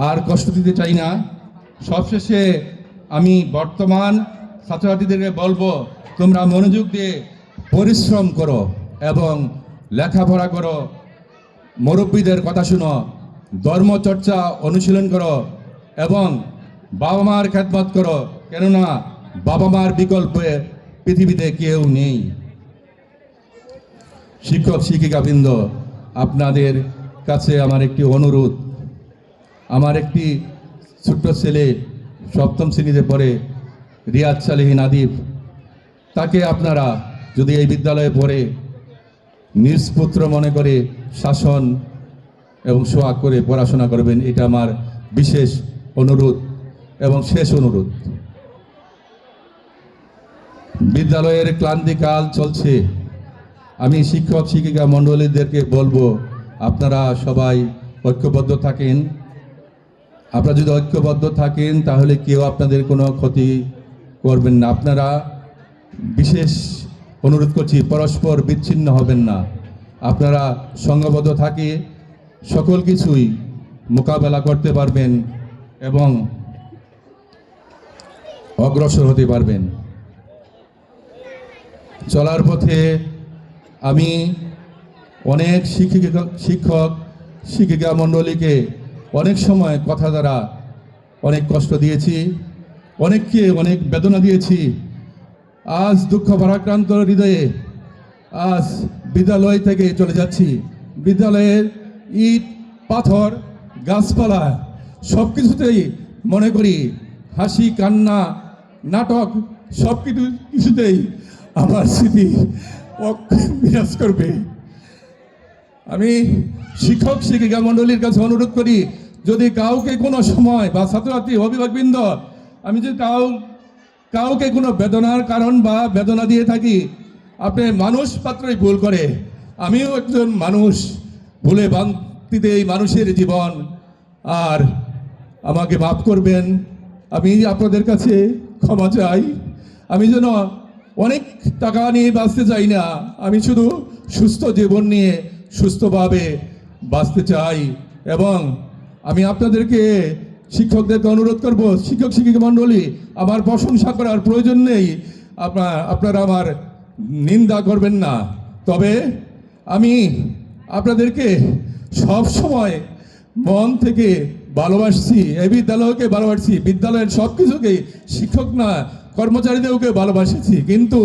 আর কষ্ট দিতে চাই না। সবশেষে আমি বর্তমান ছাত্রছাত্রীদেরকে বলবো, তোমরা মনোযোগ দিয়ে পরিশ্রম করো এবং লেখাপড়া করো, মুরব্বীদের কথা শুনো, ধর্মচর্চা অনুশীলন করো এবং বাবা মার খেদমত করো, কেননা বাবা মার বিকল্পে পৃথিবীতে কেউ নেই। শিক্ষক শিক্ষিকাবৃন্দ, আপনাদের কাছে আমার একটি অনুরোধ। আমার একটি ছোট্ট ছেলে সপ্তম শ্রেণীতে পড়ে, রিয়াদ সালেহীন আদিব, তাকে আপনারা যদি এই বিদ্যালয়ে পড়ে নিজ পুত্র মনে করে শাসন এবং সোহাগ করে পড়াশোনা করবেন, এটা আমার বিশেষ অনুরোধ এবং শেষ অনুরোধ। বিদ্যালয়ের ক্লান্তিকাল চলছে। আমি শিক্ষক শিক্ষিকা মণ্ডলীদেরকে বলবো, আপনারা সবাই ঐক্যবদ্ধ থাকেন। আপনারা যদি ঐক্যবদ্ধ থাকেন তাহলে কেউ আপনাদের কোনো ক্ষতি করবেন না। আপনারা বিশেষ অনুরোধ করছি, পরস্পর বিচ্ছিন্ন হবেন না। আপনারা সংঘবদ্ধ থাকে সকল কিছুই মোকাবেলা করতে পারবেন এবং অগ্রসর হতে পারবেন। চলার পথে আমি অনেক শিক্ষক শিক্ষিকা মণ্ডলীকে অনেক সময় কথা দ্বারা অনেক কষ্ট দিয়েছি, অনেককে অনেক বেদনা দিয়েছি। আজ দুঃখ ভারাক্রান্ত হৃদয়ে আজ বিদ্যালয় থেকে চলে যাচ্ছি। বিদ্যালয়ের ইট পাথর গাছপালা সব কিছুতেই মনে করি হাসি কান্না নাটক সব কিছুতেই আমার স্মৃতি বিরাজ করবে। আমি শিক্ষক শিক্ষিকা মণ্ডলীর কাছে অনুরোধ করি, যদি কাউকে কোনো সময় বা ছাত্রছাত্রী অভিভাবকবৃন্দ আমি যদি কাউকে কোনো বেদনার কারণ বা বেদনা দিয়ে থাকি, আপনি মানুষ পাত্রই ভুল করে, আমিও একজন মানুষ, ভুলে ভ্রান্তিতে এই মানুষের জীবন, আর আমাকে মাফ করবেন। আমি আপনাদের কাছে ক্ষমা চাই। আমি যেন অনেক টাকা নিয়ে বাঁচতে চাই না, আমি শুধু সুস্থ জীবন নিয়ে সুস্থভাবে বাঁচতে চাই। এবং আমি আপনাদেরকে শিক্ষকদেরকে অনুরোধ করব, শিক্ষক শিক্ষিকা মণ্ডলী, আমার প্রশংসা করার প্রয়োজন নেই, আপনারা আমার নিন্দা করবেন না। তবে আমি আপনাদেরকে সব সময় মন থেকে ভালোবাসছি, এই বিদ্যালয়কে ভালোবাসছি, বিদ্যালয়ের সব কিছুকেই, শিক্ষক না কর্মচারীদেরকে ভালোবাসেছি। কিন্তু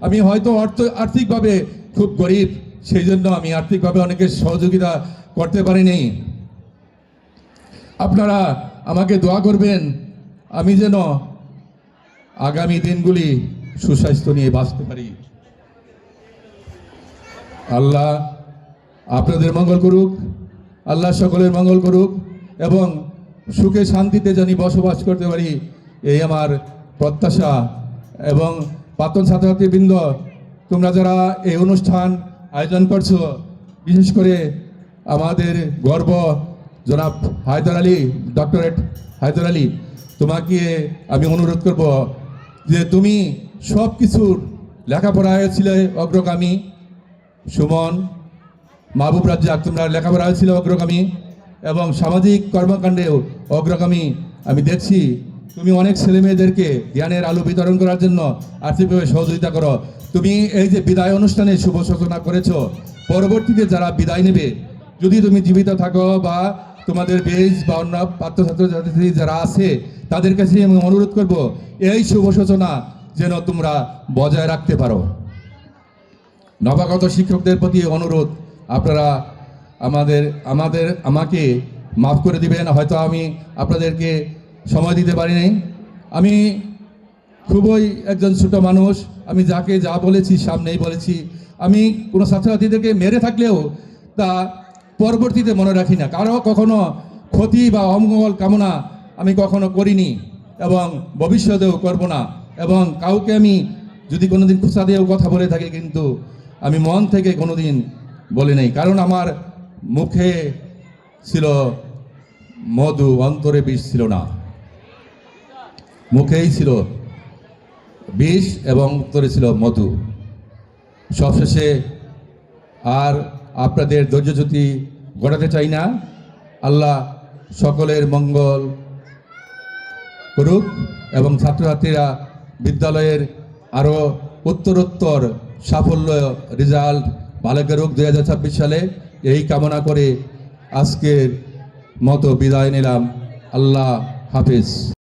আমি হয়তো আর্থিকভাবে খুব গরিব, সেই জন্য আমি আর্থিকভাবে অনেকের সহযোগিতা করতে পারিনি। আপনারা আমাকে দোয়া করবেন, আমি যেন আগামী দিনগুলি সুস্বাস্থ্য নিয়ে বাঁচতে পারি। আল্লাহ আপনাদের মঙ্গল করুক, আল্লাহ সকলের মঙ্গল করুক এবং সুখে শান্তিতে জানি বসবাস করতে পারি, এই আমার প্রত্যাশা। এবং প্রাক্তন ছাত্রছাত্রীবৃন্দ, তোমরা যারা এই অনুষ্ঠান আয়োজন করছো, বিশেষ করে আমাদের গর্ব জনাব হায়দার আলী, ডক্টরেট হায়দার আলী, তোমাকে আমি অনুরোধ করব যে তুমি সব কিছুর লেখাপড়ায় ছিলে অগ্রগামী। সুমন, মাহবুব রাজ্জাক, তোমরা লেখাপড়ায় ছিল অগ্রগামী এবং সামাজিক কর্মকাণ্ডেও অগ্রগামী। আমি দেখছি তুমি অনেক ছেলেমেয়েদেরকে জ্ঞানের আলো বিতরণ করার জন্য আর্থিকভাবে সহযোগিতা করো। তুমি এই যে বিদায় অনুষ্ঠানে শুভ সূচনা করেছো, পরবর্তীতে যারা বিদায় নেবে, যদি তুমি জীবিত থাকো বা তোমাদের বেশ বা অন্য পাত্র ছাত্রছাত্রী যারা আছে, তাদের কাছে আমি অনুরোধ করব, এই শুভ সূচনা যেন তোমরা বজায় রাখতে পারো। নবাগত শিক্ষকদের প্রতি অনুরোধ, আপনারা আমাকে মাফ করে দিবেন, হয়তো আমি আপনাদেরকে সময় দিতে পারিনি। আমি খুবই একজন ছোট মানুষ, আমি যাকে যা বলেছি সামনেই বলেছি। আমি কোনো ছাত্রছাত্রীদেরকে মেরে থাকলেও তা পরবর্তীতে মনে রাখি না, কারো কখনো ক্ষতি বা অমঙ্গল কামনা আমি কখনো করিনি এবং ভবিষ্যতেও করব না। এবং কাউকে আমি যদি কোনোদিন খোঁচা দিয়েও কথা বলে থাকি, কিন্তু আমি মন থেকে কোনোদিন বলি নাই, কারণ আমার মুখে ছিল মধু, অন্তরে বিষ ছিল না। মুখেই ছিল বিষ এবং অন্তরে ছিল মধু। সবশেষে আর আপনাদের ধৈর্যচ্যুতি ঘটাতে চাই না। আল্লাহ সকলের মঙ্গল করুক এবং ছাত্রছাত্রীরা বিদ্যালয়ের আরও উত্তরোত্তর সাফল্য রেজাল্ট ভালো করুক 2026 সালে, এই কামনা করে আজকের মতো বিদায় নিলাম। আল্লাহ হাফিজ।